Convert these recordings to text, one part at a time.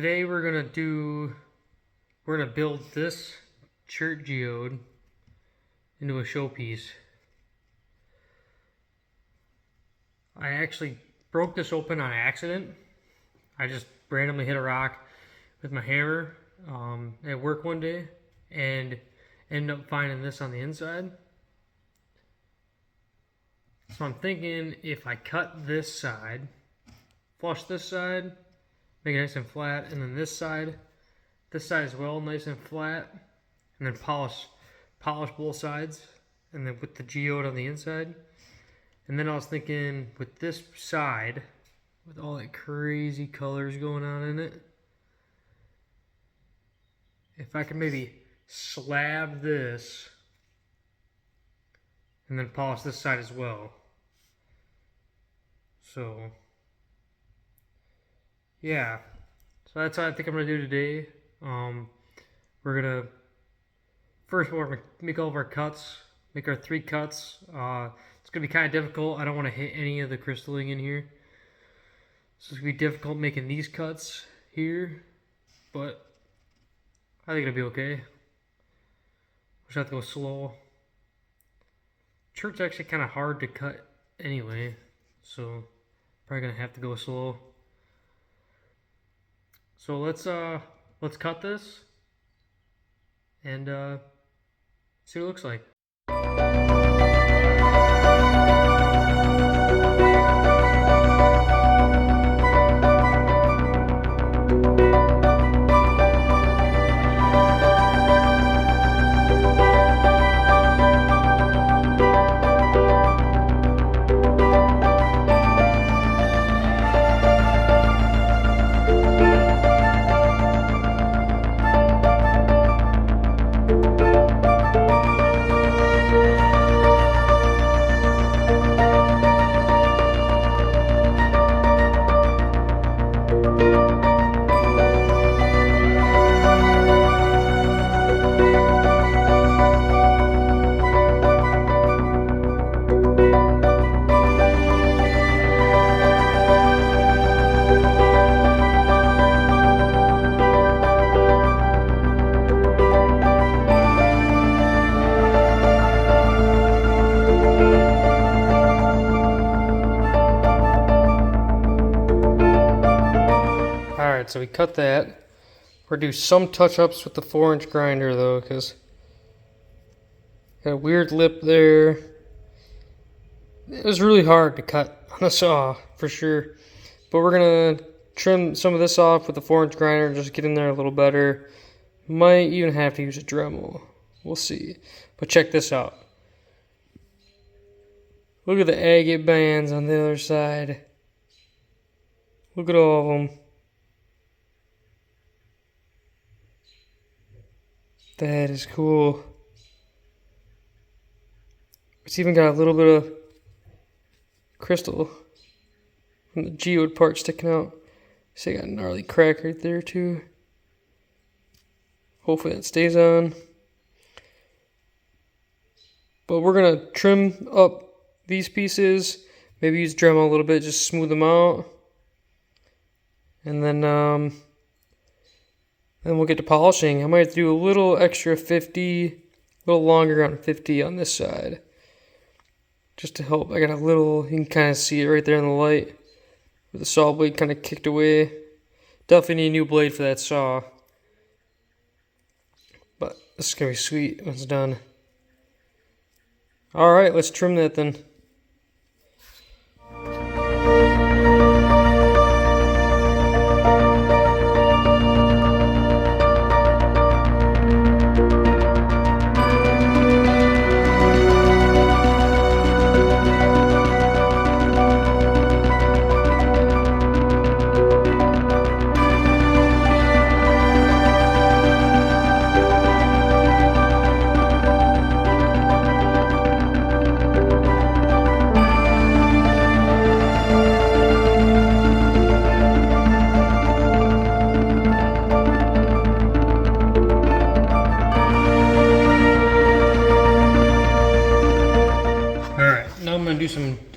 today we're gonna build this Chert geode into a showpiece. I actually broke this open on accident. I just randomly hit a rock with my hammer at work one day and ended up finding this on the inside. So I'm thinking if I cut this side, flush this side, make it nice and flat, and then this side as well, nice and flat, and then polish both sides, and then with the geode on the inside. And then I was thinking with this side, with all that crazy colors going on in it, if I could maybe slab this and then polish this side as well. So yeah, so that's what I think I'm gonna do today. We're gonna first of all, we're gonna make all of our cuts, make our 3 cuts. It's gonna be kind of difficult. I don't want to hit any of the crystalline in here, so it's gonna be difficult making these cuts here, but I think it'll be okay. Just have to go slow. Chert's actually kind of hard to cut anyway, so probably gonna have to go slow. So let's cut this and see what it looks like. Alright, so we cut that. We're gonna do some touch-ups with the 4-inch grinder though, because got a weird lip there. It was really hard to cut on the saw, for sure. But we're gonna trim some of this off with the 4-inch grinder and just get in there a little better. Might even have to use a Dremel. We'll see. But check this out. Look at the agate bands on the other side. Look at all of them. That is cool. It's even got a little bit of crystal from the geode part sticking out. So I got a gnarly crack right there too. Hopefully it stays on. But we're gonna trim up these pieces. Maybe use Dremel a little bit, just smooth them out. And then we'll get to polishing. I might do a little extra 50, a little longer on 50 on this side. Just to help. I got a little, you can kind of see it right there in the light. With the saw blade kind of kicked away. Definitely need a new blade for that saw. But this is going to be sweet when it's done. Alright, let's trim that then.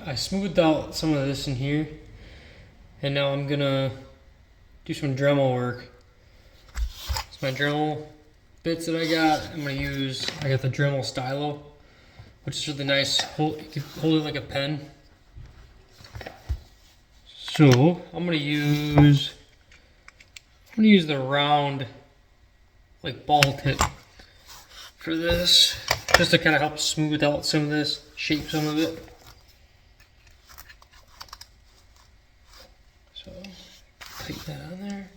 I smoothed out some of this in here, and now I'm gonna do some Dremel work. It's my Dremel bits that I got. I got the Dremel stylo, which is really nice. You can hold it like a pen. So I'm gonna use the round, like ball tip for this, just to kind of help smooth out some of this, shape some of it. So take that on there.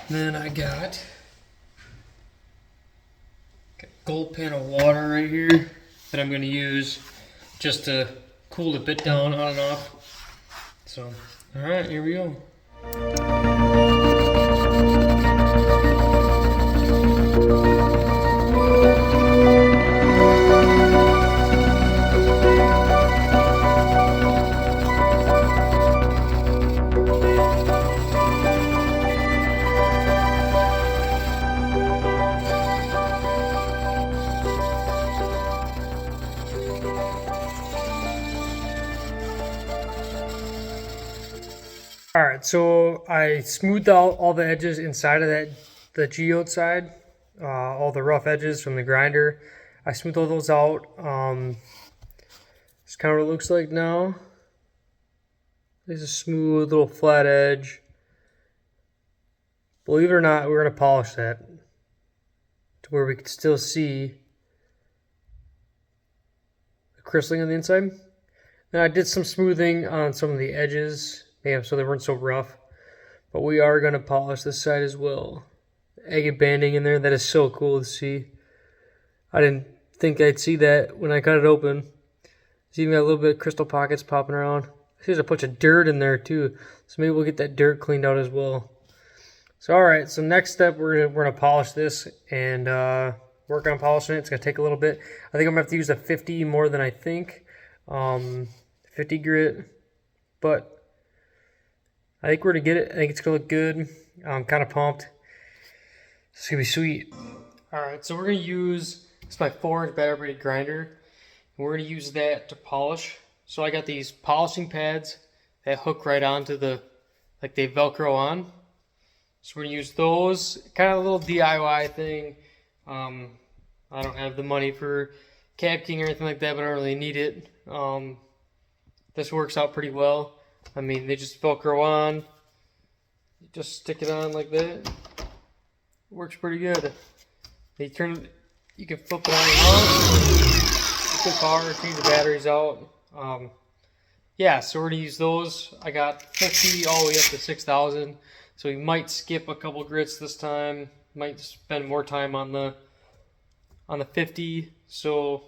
And then I got a gold pan of water right here that I'm gonna use just to cool the bit down on and off. So, all right, here we go. Alright, so I smoothed out all the edges inside of the geode side, all the rough edges from the grinder. I smoothed all those out. It's kind of what it looks like now. There's a smooth little flat edge. Believe it or not, we're going to polish that to where we can still see the crystalling on the inside. Then I did some smoothing on some of the edges. Yeah, so they weren't so rough. But we are going to polish this side as well. Agate banding in there, that is so cool to see. I didn't think I'd see that when I cut it open. It's even got a little bit of crystal pockets popping around. There's a bunch of dirt in there too. So maybe we'll get that dirt cleaned out as well. So alright, so next step we're gonna polish this and work on polishing it. It's gonna take a little bit. I think I'm gonna have to use a 50 more than I think. 50 grit. But I think we're gonna get it. I think it's gonna look good. I'm kind of pumped. It's gonna be sweet. Alright, so we're gonna use, it's my 4-inch battery operated grinder. And we're gonna use that to polish. So I got these polishing pads that hook right onto the, like they Velcro on. So we're gonna use those, kind of a little DIY thing. I don't have the money for Cap King or anything like that, but I don't really need it. This works out pretty well. I mean, they just Velcro on. You just stick it on like that. It works pretty good. You can flip it on and off. Good power, change the batteries out. Yeah, so we're gonna use those. I got 50 all the way up to 6,000. So we might skip a couple grits this time. Might spend more time on the 50. So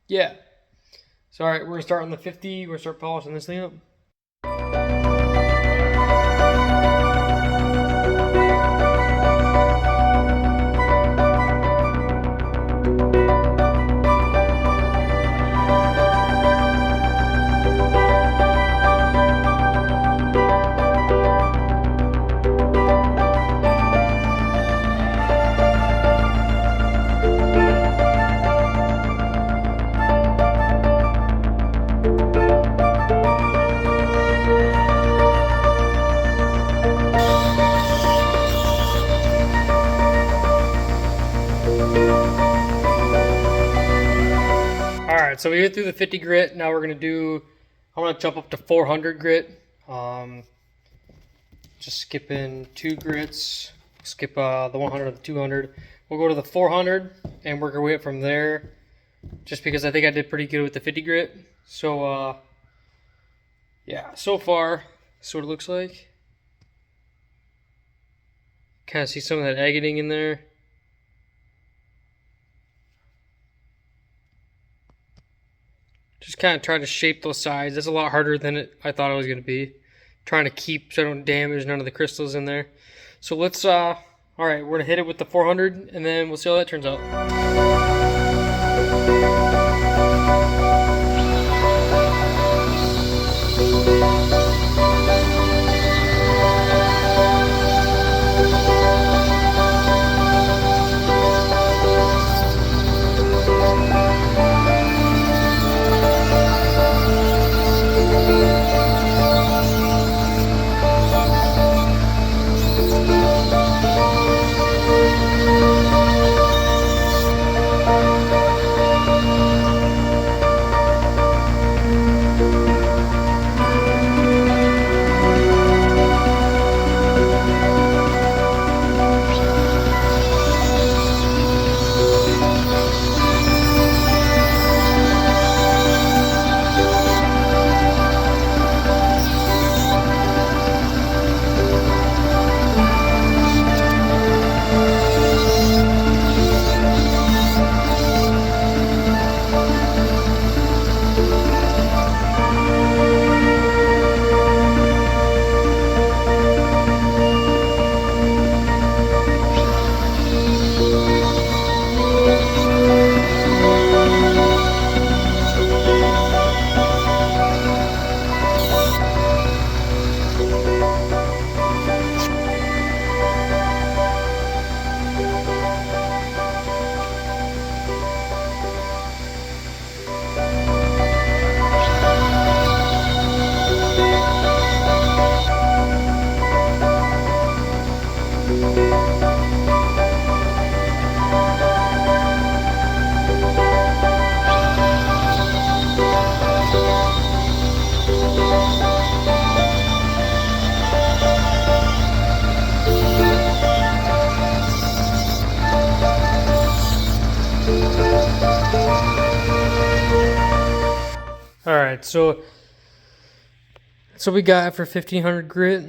yeah. So alright, we're gonna start on the 50. We're gonna start polishing this thing up. Alright, so we get through the 50 grit. Now we're going to do, I want to jump up to 400 grit. Just skipping 2 grits. Skip the 100 and the 200. We'll go to the 400 and work our way up from there. Just because I think I did pretty good with the 50 grit. So, yeah, so far, that's what it looks like. Kind of see some of that agating in there. Just kind of try to shape those sides. That's a lot harder than I thought it was going to be. Trying to keep so I don't damage none of the crystals in there. So let's, alright, we're going to hit it with the 400 and then we'll see how that turns out. Alright, so that's what we got for 1500 grit.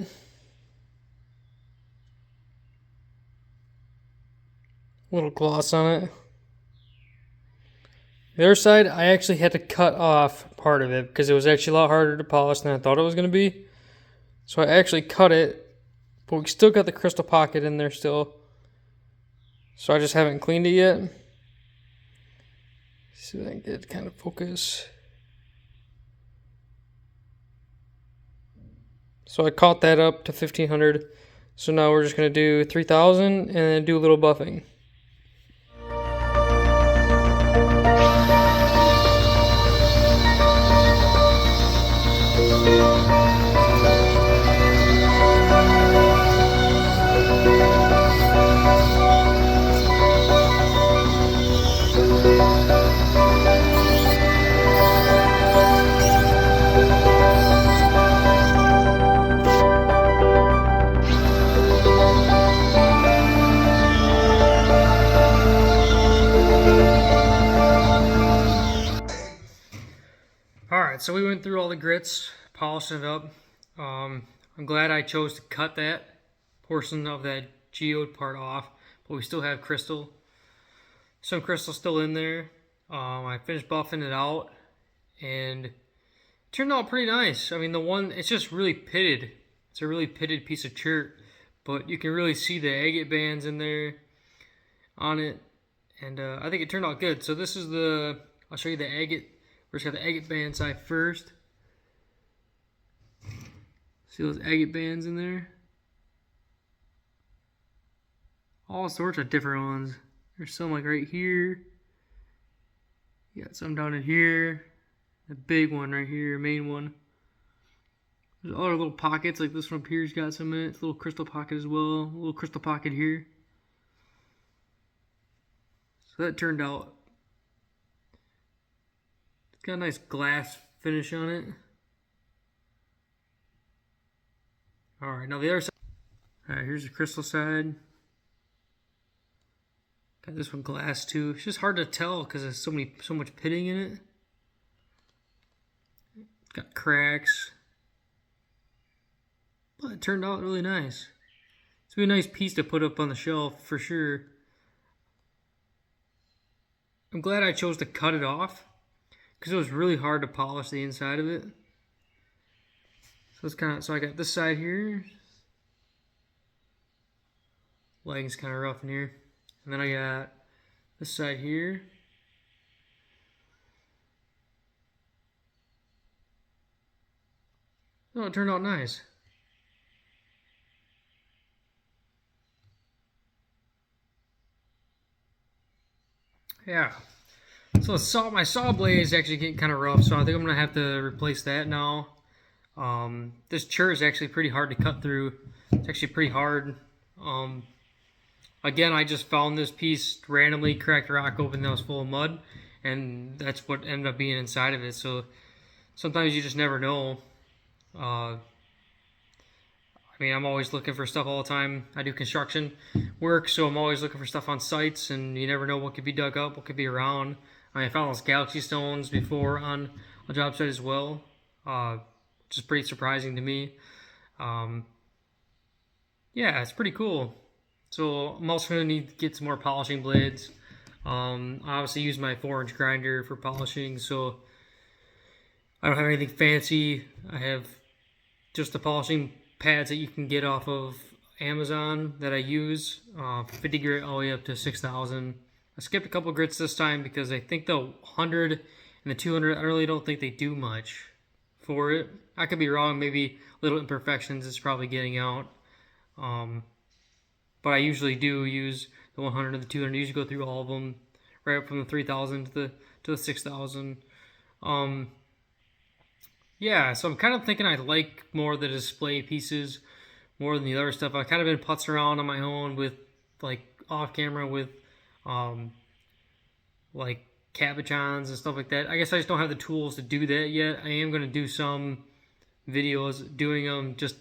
A little gloss on it. The other side, I actually had to cut off part of it because it was actually a lot harder to polish than I thought it was going to be. So I actually cut it, but we still got the crystal pocket in there still. So I just haven't cleaned it yet. See if I can get it to kind of focus. So I caught that up to 1500. So now we're just going to do 3000 and then do a little buffing. Alright, so we went through all the grits, polished it up. I'm glad I chose to cut that portion of that geode part off, but we still have crystal. Some crystal still in there. I finished buffing it out, and it turned out pretty nice. I mean, the one, it's just really pitted. It's a really pitted piece of chert, but you can really see the agate bands in there on it, and I think it turned out good. So this is the, I'll show you the agate. We're just got the agate band side first. See those agate bands in there? All sorts of different ones. There's some like right here. You got some down in here. The big one right here, main one. There's other little pockets, like this one up here's got some in it. It's a little crystal pocket as well. A little crystal pocket here. So that turned out. It's got a nice glass finish on it. Alright, now the other side. Alright, here's the crystal side. Got this one glass too. It's just hard to tell because there's so much pitting in it. It's got cracks. But it turned out really nice. It's gonna be a nice piece to put up on the shelf for sure. I'm glad I chose to cut it off because it was really hard to polish the inside of it. So it's kind of, so I got this side here. Lighting's kind of rough in here. And then I got this side here. Oh, it turned out nice. Yeah. So my saw blade is actually getting kind of rough, so I think I'm going to have to replace that now. This chert is actually pretty hard to cut through. It's actually pretty hard. Again, I just found this piece randomly, cracked rock open that was full of mud, and that's what ended up being inside of it. So sometimes you just never know. I mean, I'm always looking for stuff all the time. I do construction work, so I'm always looking for stuff on sites, and you never know what could be dug up, what could be around. I found those galaxy stones before on a job site as well, which is pretty surprising to me. Yeah, it's pretty cool. So I'm also going to need to get some more polishing blades. I obviously use my 4-inch grinder for polishing, so I don't have anything fancy. I have just the polishing pads that you can get off of Amazon that I use, 50 grit all the way up to 6,000. I skipped a couple grits this time because I think the 100 and the 200, I really don't think they do much for it. I could be wrong, maybe little imperfections it's probably getting out. But I usually do use the 100 and the 200. I usually go through all of them, right up from the 3,000 to the 6,000. Yeah, so I'm kind of thinking I like more of the display pieces more than the other stuff. I've kind of been putzing around on my own with, like, off camera with, like, cabochons and stuff like that. I guess I just don't have the tools to do that yet. I am going to do some videos doing them just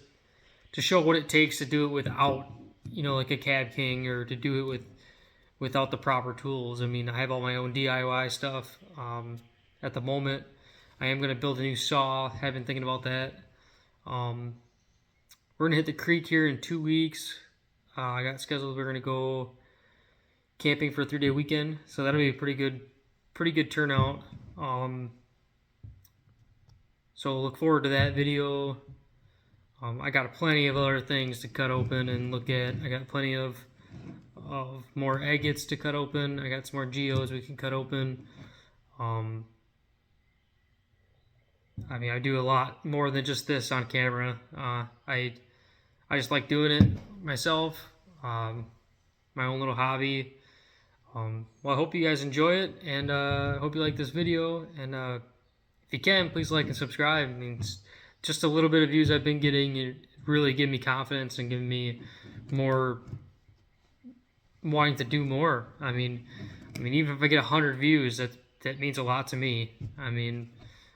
to show what it takes to do it without, you know, like a Cab King, or to do it without the proper tools. I mean, I have all my own DIY stuff. At the moment, I am going to build a new saw. Have been thinking about that. We're going to hit the creek here in 2 weeks. I got scheduled. We're going to go camping for a 3-day weekend, so that'll be a pretty good turnout. So look forward to that video. I got plenty of other things to cut open and look at. I got plenty of more agates to cut open. I got some more geodes we can cut open. I mean, I do a lot more than just this on camera. I just like doing it myself. My own little hobby. Well, I hope you guys enjoy it, and I hope you like this video. And if you can, please like and subscribe. I mean, it's just a little bit of views I've been getting. It really give me confidence and giving me more wanting to do more. I mean, even if I get 100 views, that means a lot to me. I mean,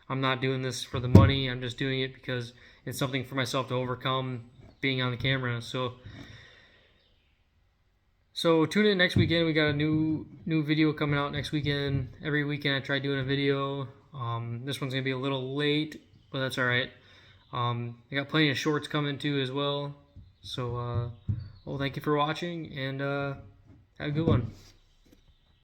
I'm not doing this for the money. I'm just doing it because it's something for myself to overcome being on the camera. So tune in next weekend. We got a new video coming out next weekend. Every weekend I try doing a video. This one's gonna be a little late, but that's all right. I got plenty of shorts coming too as well. So well, thank you for watching, and have a good one.